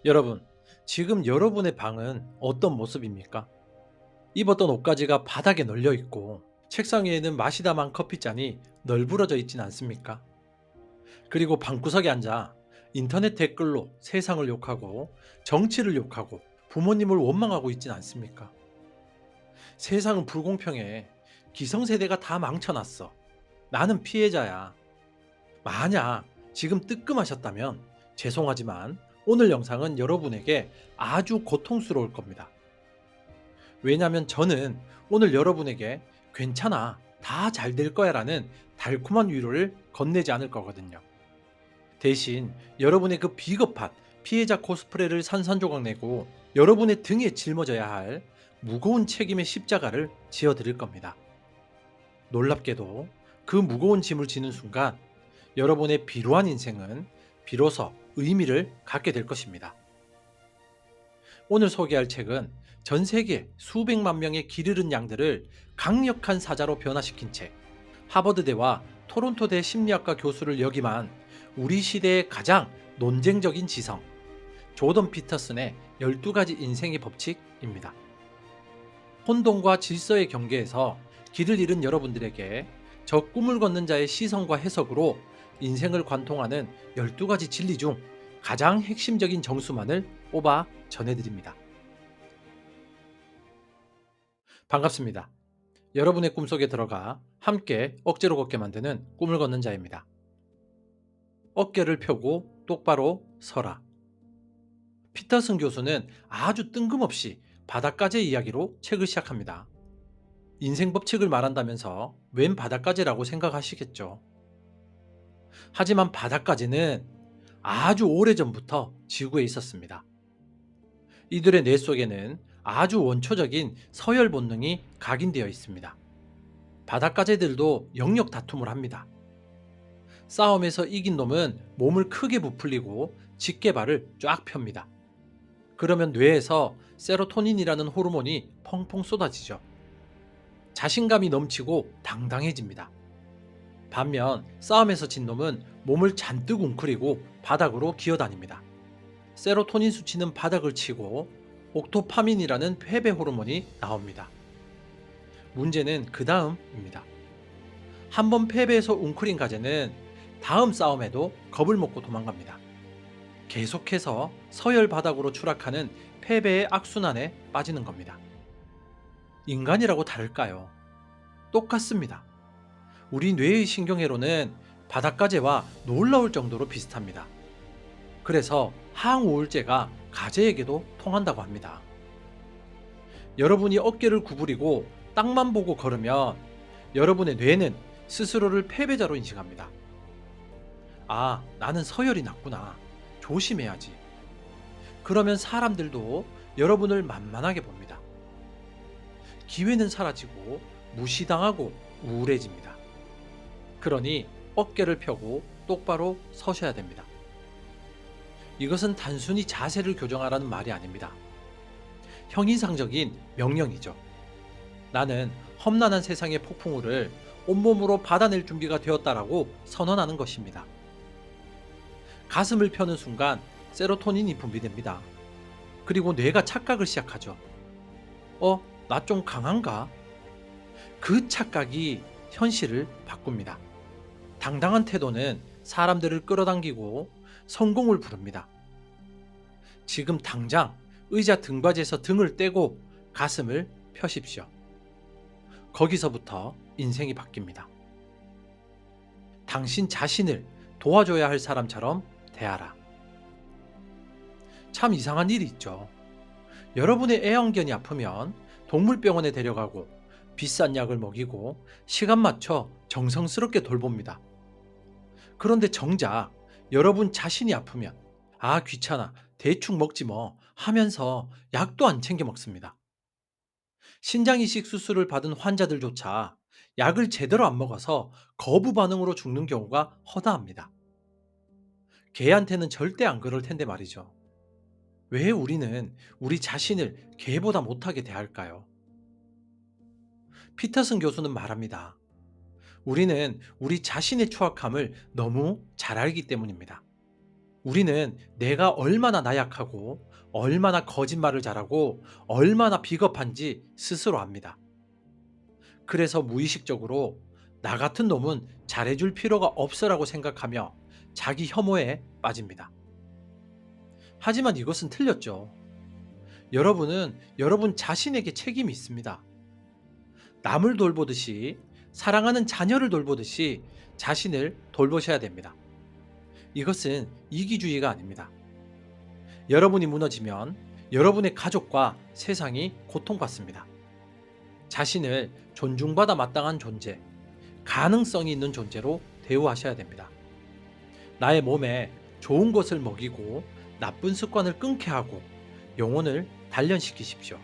여러분, 지금 여러분의 방은 어떤 모습입니까? 입었던 옷가지가 바닥에 널려 있고, 책상 위에는 마시다만 커피잔이 널브러져 있진 않습니까? 그리고 방구석에 앉아 인터넷 댓글로 세상을 욕하고, 정치를 욕하고, 부모님을 원망하고 있진 않습니까? 세상은 불공평해. 기성세대가 다 망쳐놨어. 나는 피해자야. 만약 지금 뜨끔하셨다면 죄송하지만 오늘 영상은 여러분에게 아주 고통스러울 겁니다. 왜냐하면 저는 오늘 여러분에게 괜찮아, 다 잘 될 거야 라는 달콤한 위로를 건네지 않을 거거든요. 대신 여러분의 그 비겁한 피해자 코스프레를 산산조각 내고 여러분의 등에 짊어져야 할 무거운 책임의 십자가를 지어드릴 겁니다. 놀랍게도 그 무거운 짐을 지는 순간 여러분의 비루한 인생은 비로소 의미를 갖게 될 것입니다. 오늘 소개할 책은 전 세계 수백만 명의 길 잃은 양들을 강력한 사자로 변화시킨 책, 하버드대와 토론토대 심리학과 교수를 역임한 우리 시대의 가장 논쟁적인 지성, 조던 피터슨의 12가지 인생의 법칙입니다. 혼돈과 질서의 경계에서 길을 잃은 여러분들에게 저 꿈을 걷는 자의 시선과 해석으로 인생을 관통하는 12가지 진리 중 가장 핵심적인 정수만을 뽑아 전해드립니다. 반갑습니다. 여러분의 꿈속에 들어가 함께 억지로 걷게 만드는 꿈을 걷는 자입니다. 어깨를 펴고 똑바로 서라. 피터슨 교수는 아주 뜬금없이 바닷가재 이야기로 책을 시작합니다. 인생 법칙을 말한다면서 웬 바닷가재라고 생각하시겠죠. 하지만 바닷가재는 아주 오래전부터 지구에 있었습니다. 이들의 뇌 속에는 아주 원초적인 서열 본능이 각인되어 있습니다. 바닷가재들도 영역 다툼을 합니다. 싸움에서 이긴 놈은 몸을 크게 부풀리고 직계발을 쫙 펴니다. 그러면 뇌에서 세로토닌이라는 호르몬이 펑펑 쏟아지죠. 자신감이 넘치고 당당해집니다. 반면 싸움에서 진 놈은 몸을 잔뜩 웅크리고 바닥으로 기어다닙니다. 세로토닌 수치는 바닥을 치고 옥토파민이라는 패배 호르몬이 나옵니다. 문제는 그 다음입니다. 한번 패배해서 웅크린 가재는 다음 싸움에도 겁을 먹고 도망갑니다. 계속해서 서열 바닥으로 추락하는 패배의 악순환에 빠지는 겁니다. 인간이라고 다를까요? 똑같습니다. 우리 뇌의 신경회로는 바닷가재와 놀라울 정도로 비슷합니다. 그래서 항우울제가 가재에게도 통한다고 합니다. 여러분이 어깨를 구부리고 땅만 보고 걸으면 여러분의 뇌는 스스로를 패배자로 인식합니다. 아, 나는 서열이 낮구나. 조심해야지. 그러면 사람들도 여러분을 만만하게 봅니다. 기회는 사라지고 무시당하고 우울해집니다. 그러니 어깨를 펴고 똑바로 서셔야 됩니다. 이것은 단순히 자세를 교정하라는 말이 아닙니다. 형이상적인 명령이죠. 나는 험난한 세상의 폭풍우를 온몸으로 받아낼 준비가 되었다라고 선언하는 것입니다. 가슴을 펴는 순간 세로토닌이 분비됩니다. 그리고 뇌가 착각을 시작하죠. 나 좀 강한가? 그 착각이 현실을 바꿉니다. 당당한 태도는 사람들을 끌어당기고 성공을 부릅니다. 지금 당장 의자 등받이에서 등을 떼고 가슴을 펴십시오. 거기서부터 인생이 바뀝니다. 당신 자신을 도와줘야 할 사람처럼 대하라. 참 이상한 일이 있죠. 여러분의 애완견이 아프면 동물병원에 데려가고 비싼 약을 먹이고 시간 맞춰 정성스럽게 돌봅니다. 그런데 정작 여러분 자신이 아프면 귀찮아, 대충 먹지 뭐 하면서 약도 안 챙겨 먹습니다. 신장이식 수술을 받은 환자들조차 약을 제대로 안 먹어서 거부 반응으로 죽는 경우가 허다합니다. 개한테는 절대 안 그럴 텐데 말이죠. 왜 우리는 우리 자신을 개보다 못하게 대할까요? 피터슨 교수는 말합니다. 우리는 우리 자신의 추악함을 너무 잘 알기 때문입니다. 우리는 내가 얼마나 나약하고 얼마나 거짓말을 잘하고 얼마나 비겁한지 스스로 압니다. 그래서 무의식적으로 나 같은 놈은 잘해줄 필요가 없어라고 생각하며 자기 혐오에 빠집니다. 하지만 이것은 틀렸죠. 여러분은 여러분 자신에게 책임이 있습니다. 남을 돌보듯이, 사랑하는 자녀를 돌보듯이 자신을 돌보셔야 됩니다. 이것은 이기주의가 아닙니다. 여러분이 무너지면 여러분의 가족과 세상이 고통받습니다. 자신을 존중받아 마땅한 존재, 가능성이 있는 존재로 대우하셔야 됩니다. 나의 몸에 좋은 것을 먹이고 나쁜 습관을 끊게 하고 영혼을 단련시키십시오.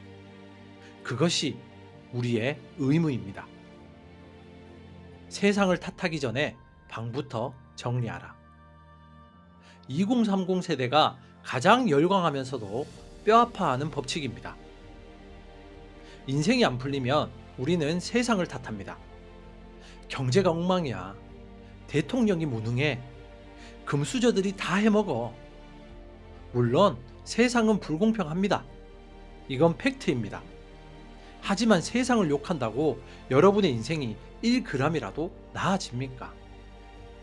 그것이 우리의 의무입니다. 세상을 탓하기 전에 방부터 정리하라. 2030 세대가 가장 열광하면서도 뼈아파하는 법칙입니다. 인생이 안 풀리면 우리는 세상을 탓합니다. 경제가 엉망이야. 대통령이 무능해. 금수저들이 다 해먹어. 물론 세상은 불공평합니다. 이건 팩트입니다. 하지만 세상을 욕한다고 여러분의 인생이 1g이라도 나아집니까?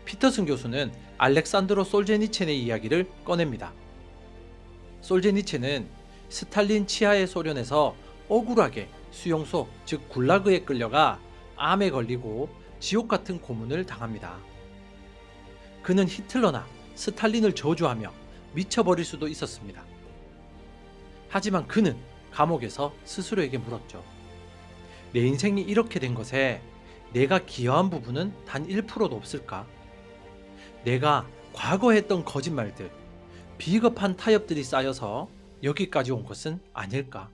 피터슨 교수는 알렉산드로 솔제니첸의 이야기를 꺼냅니다. 솔제니첸은 스탈린 치하의 소련에서 억울하게 수용소, 즉 굴라그에 끌려가 암에 걸리고 지옥 같은 고문을 당합니다. 그는 히틀러나 스탈린을 저주하며 미쳐버릴 수도 있었습니다. 하지만 그는 감옥에서 스스로에게 물었죠. 내 인생이 이렇게 된 것에 내가 기여한 부분은 단 1%도 없을까? 내가 과거에 했던 거짓말들, 비겁한 타협들이 쌓여서 여기까지 온 것은 아닐까?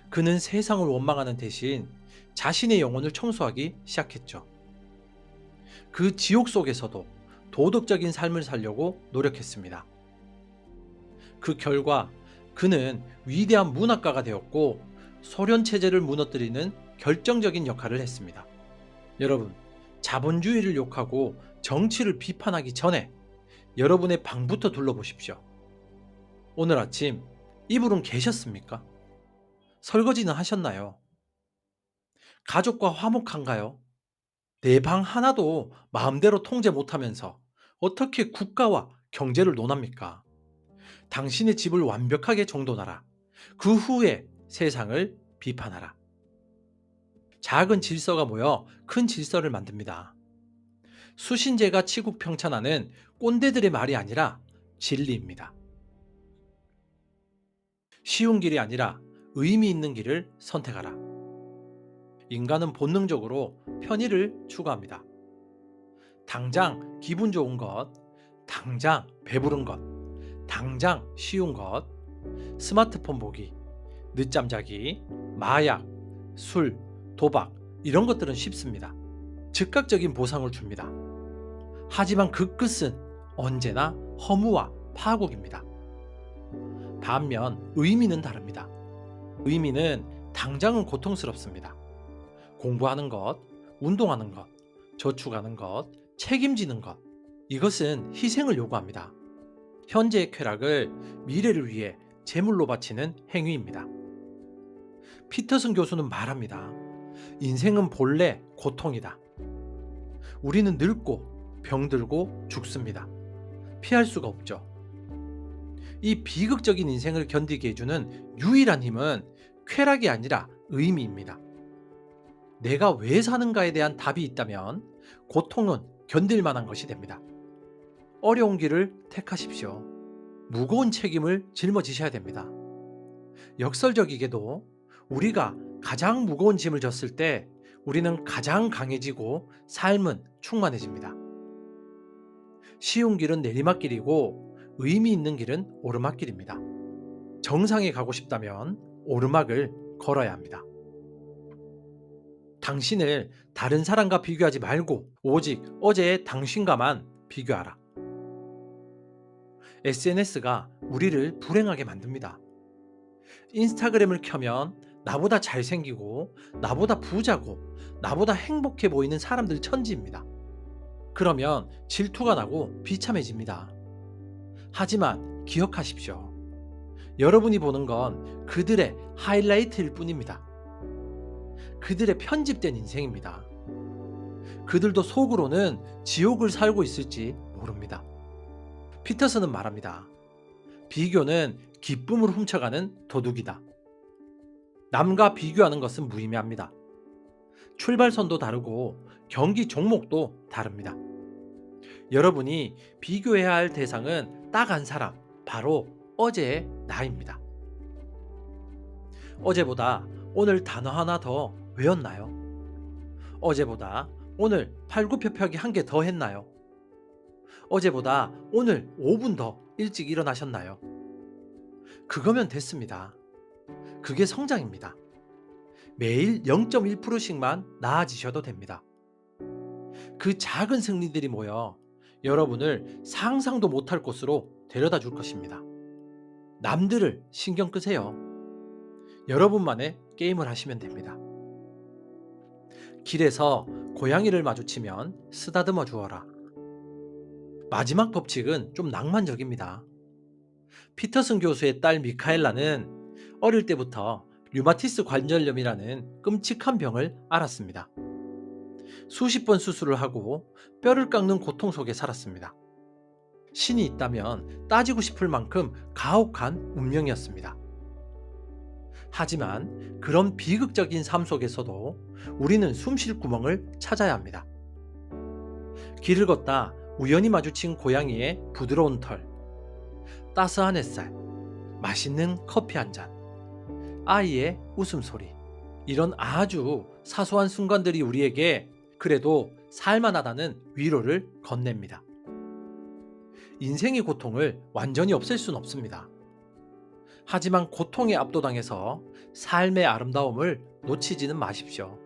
그는 세상을 원망하는 대신 자신의 영혼을 청소하기 시작했죠. 그 지옥 속에서도 도덕적인 삶을 살려고 노력했습니다. 그 결과 그는 위대한 문학가가 되었고 소련 체제를 무너뜨리는 결정적인 역할을 했습니다. 여러분, 자본주의를 욕하고 정치를 비판하기 전에 여러분의 방부터 둘러보십시오. 오늘 아침 이불은 개셨습니까? 설거지는 하셨나요? 가족과 화목한가요? 내 방 하나도 마음대로 통제 못하면서 어떻게 국가와 경제를 논합니까? 당신의 집을 완벽하게 정돈하라. 그 후에 세상을 비판하라. 작은 질서가 모여 큰 질서를 만듭니다. 수신제가 치국평천하는 꼰대들의 말이 아니라 진리입니다. 쉬운 길이 아니라 의미 있는 길을 선택하라. 인간은 본능적으로 편의를 추구합니다. 당장 기분 좋은 것, 당장 배부른 것, 당장 쉬운 것, 스마트폰 보기, 늦잠 자기, 마약, 술, 도박 이런 것들은 쉽습니다. 즉각적인 보상을 줍니다. 하지만 그 끝은 언제나 허무와 파국입니다. 반면 의미는 다릅니다. 의미는 당장은 고통스럽습니다. 공부하는 것, 운동하는 것, 저축하는 것, 책임지는 것, 이것은 희생을 요구합니다. 현재의 쾌락을 미래를 위해 제물로 바치는 행위입니다. 피터슨 교수는 말합니다. 인생은 본래 고통이다. 우리는 늙고 병들고 죽습니다. 피할 수가 없죠. 이 비극적인 인생을 견디게 해주는 유일한 힘은 쾌락이 아니라 의미입니다. 내가 왜 사는가에 대한 답이 있다면 고통은 견딜 만한 것이 됩니다. 어려운 길을 택하십시오. 무거운 책임을 짊어지셔야 됩니다. 역설적이게도 우리가 가장 무거운 짐을 졌을 때 우리는 가장 강해지고 삶은 충만해집니다. 쉬운 길은 내리막길이고 의미 있는 길은 오르막길입니다. 정상에 가고 싶다면 오르막을 걸어야 합니다. 당신을 다른 사람과 비교하지 말고 오직 어제의 당신과만 비교하라. SNS가 우리를 불행하게 만듭니다. 인스타그램을 켜면 나보다 잘생기고 나보다 부자고 나보다 행복해 보이는 사람들 천지입니다. 그러면 질투가 나고 비참해집니다. 하지만 기억하십시오. 여러분이 보는 건 그들의 하이라이트일 뿐입니다. 그들의 편집된 인생입니다. 그들도 속으로는 지옥을 살고 있을지 모릅니다. 피터슨은 말합니다. 비교는 기쁨을 훔쳐가는 도둑이다. 남과 비교하는 것은 무의미합니다. 출발선도 다르고 경기 종목도 다릅니다. 여러분이 비교해야 할 대상은 딱 한 사람, 바로 어제의 나입니다. 어제보다 오늘 단어 하나 더 외웠나요? 어제보다 오늘 팔굽혀펴기 한 개 더 했나요? 어제보다 오늘 5분 더 일찍 일어나셨나요? 그거면 됐습니다. 그게 성장입니다. 매일 0.1%씩만 나아지셔도 됩니다. 그 작은 승리들이 모여 여러분을 상상도 못할 곳으로 데려다 줄 것입니다. 남들을 신경 끄세요. 여러분만의 게임을 하시면 됩니다. 길에서 고양이를 마주치면 쓰다듬어 주어라. 마지막 법칙은 좀 낭만적입니다. 피터슨 교수의 딸 미카엘라는 어릴 때부터 류마티스 관절염이라는 끔찍한 병을 앓았습니다. 수십 번 수술을 하고 뼈를 깎는 고통 속에 살았습니다. 신이 있다면 따지고 싶을 만큼 가혹한 운명이었습니다. 하지만 그런 비극적인 삶 속에서도 우리는 숨 쉴 구멍을 찾아야 합니다. 길을 걷다 우연히 마주친 고양이의 부드러운 털, 따스한 햇살, 맛있는 커피 한 잔, 아이의 웃음소리, 이런 아주 사소한 순간들이 우리에게 그래도 살만하다는 위로를 건넵니다. 인생의 고통을 완전히 없앨 수는 없습니다. 하지만 고통에 압도당해서 삶의 아름다움을 놓치지는 마십시오.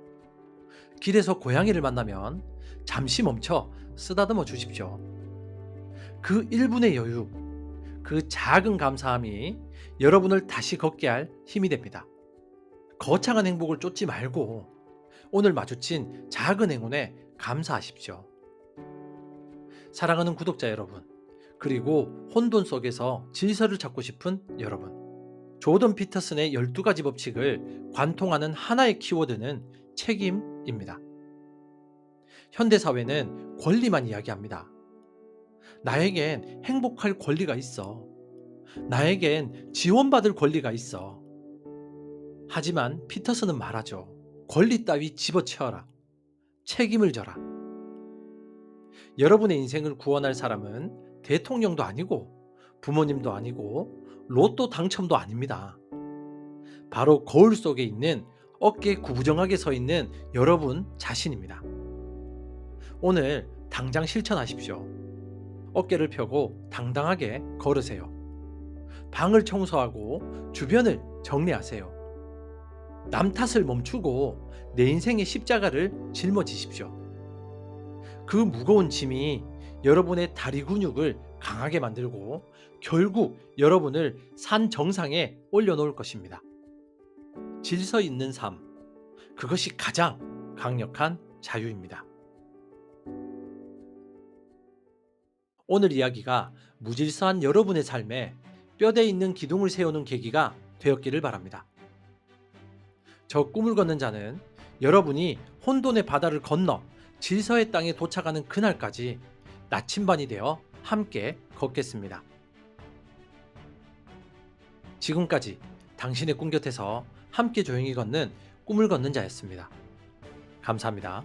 길에서 고양이를 만나면 잠시 멈춰 쓰다듬어 주십시오. 그 1분의 여유, 그 작은 감사함이 여러분을 다시 걷게 할 힘이 됩니다. 거창한 행복을 쫓지 말고 오늘 마주친 작은 행운에 감사하십시오. 사랑하는 구독자 여러분, 그리고 혼돈 속에서 질서를 찾고 싶은 여러분, 조던 피터슨의 12가지 법칙을 관통하는 하나의 키워드는 책임입니다. 현대사회는 권리만 이야기합니다. 나에겐 행복할 권리가 있어. 나에겐 지원받을 권리가 있어. 하지만 피터슨은 말하죠. 권리 따위 집어치워라. 책임을 져라. 여러분의 인생을 구원할 사람은 대통령도 아니고 부모님도 아니고 로또 당첨도 아닙니다. 바로 거울 속에 있는 어깨 구부정하게 서 있는 여러분 자신입니다. 오늘 당장 실천하십시오. 어깨를 펴고 당당하게 걸으세요. 방을 청소하고 주변을 정리하세요. 남 탓을 멈추고 내 인생의 십자가를 짊어지십시오. 그 무거운 짐이 여러분의 다리 근육을 강하게 만들고 결국 여러분을 산 정상에 올려놓을 것입니다. 질서 있는 삶, 그것이 가장 강력한 자유입니다. 오늘 이야기가 무질서한 여러분의 삶에 뼈대 있는 기둥을 세우는 계기가 되었기를 바랍니다. 저 꿈을 걷는 자는 여러분이 혼돈의 바다를 건너 질서의 땅에 도착하는 그날까지 나침반이 되어 함께 걷겠습니다. 지금까지 당신의 꿈 곁에서 함께 조용히 걷는 꿈을 걷는 자였습니다. 감사합니다.